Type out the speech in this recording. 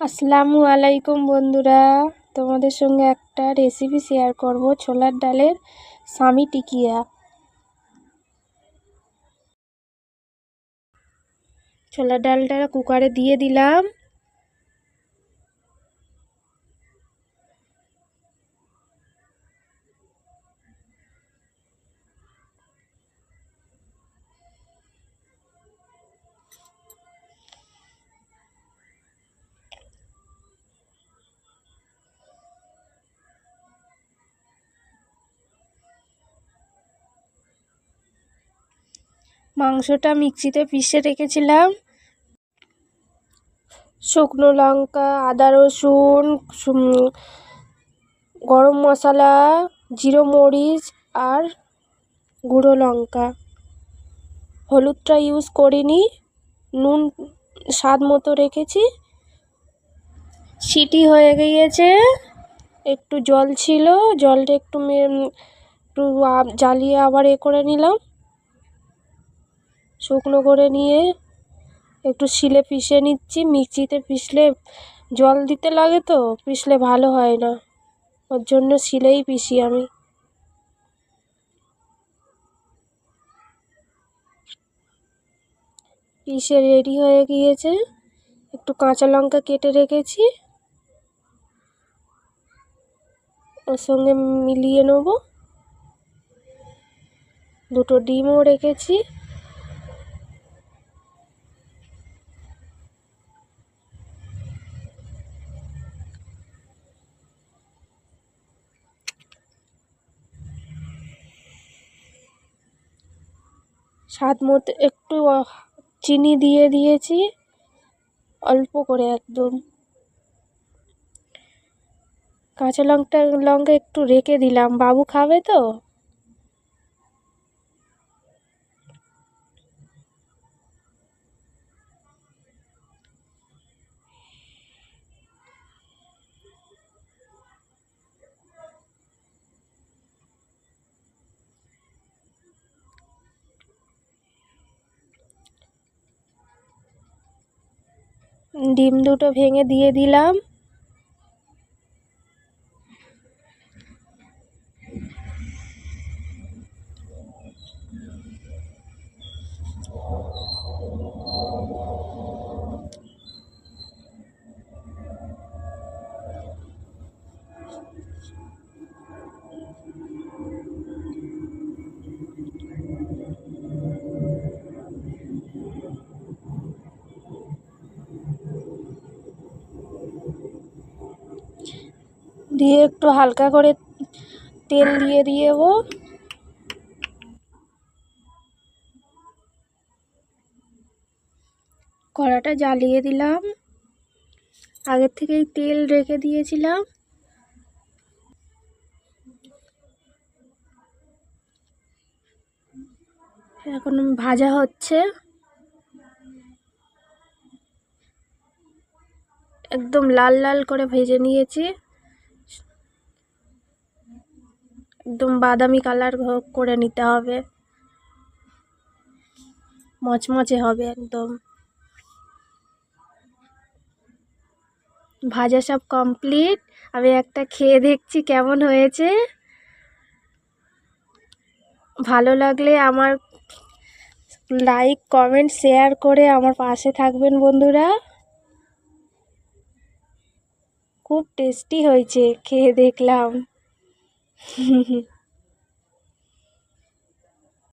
আসসালামু আলাইকুম বন্ধুরা, তোমাদের সঙ্গে একটা রেসিপি শেয়ার করব, ছোলার ডালের সামি টিকিয়া। ছোলার ডালটা কুকারে দিয়ে দিলাম। মাংসটা মিক্সিতে পিষে রেখেছিলাম। শুকনো লঙ্কা, আদা রসুন, গরম মশলা, জিরে মরিচ আর গুঁড়ো লঙ্কা। হলুদটা ইউজ করিনি, নুন স্বাদ মতো রেখেছি। সিটি হয়ে গিয়েছে, একটু জল ছিল, জলটা একটু জ্বালিয়ে আবার করে নিলাম, শুকনো করে নিয়ে একটু শিলে পিষে নিচ্ছি। মিক্সিতে পিষলে জল দিতে লাগে, তো পিষলে ভালো হয় না, ওর জন্য শিলেই পিষি আমি। পিষে রেডি হয়ে গিয়েছে। একটু কাঁচা লঙ্কা কেটে রেখেছি, ওর সঙ্গে মিলিয়ে নেব। দুটো ডিমও রেখেছি। স্বাদ মতো একটু চিনি দিয়ে দিয়েছি, অল্প করে একদম। কাঁচা লঙ্কা একটু রেখে দিলাম, বাবু খাবে তো। ডিম দুটো ভেঙে দিয়ে দিলাম। দিয়ে একটু হালকা করে তেল দিয়ে দেবো। কড়াটা জ্বালিয়ে দিলাম, আগের থেকেই তেল রেখে দিয়েছিলাম। এখন ভাজা হচ্ছে, একদম লাল লাল করে ভেজে নিয়েছি, একদম বাদামি কালার করে নিতে হবে, মচমচে হবে একদম। ভাজা সব কমপ্লিট। আমি একটা খেয়ে দেখছি কেমন হয়েছে। ভালো লাগলে আমার লাইক, কমেন্ট, শেয়ার করে আমার পাশে থাকবেন বন্ধুরা। খুব টেস্টি হয়েছে, খেয়ে দেখলাম।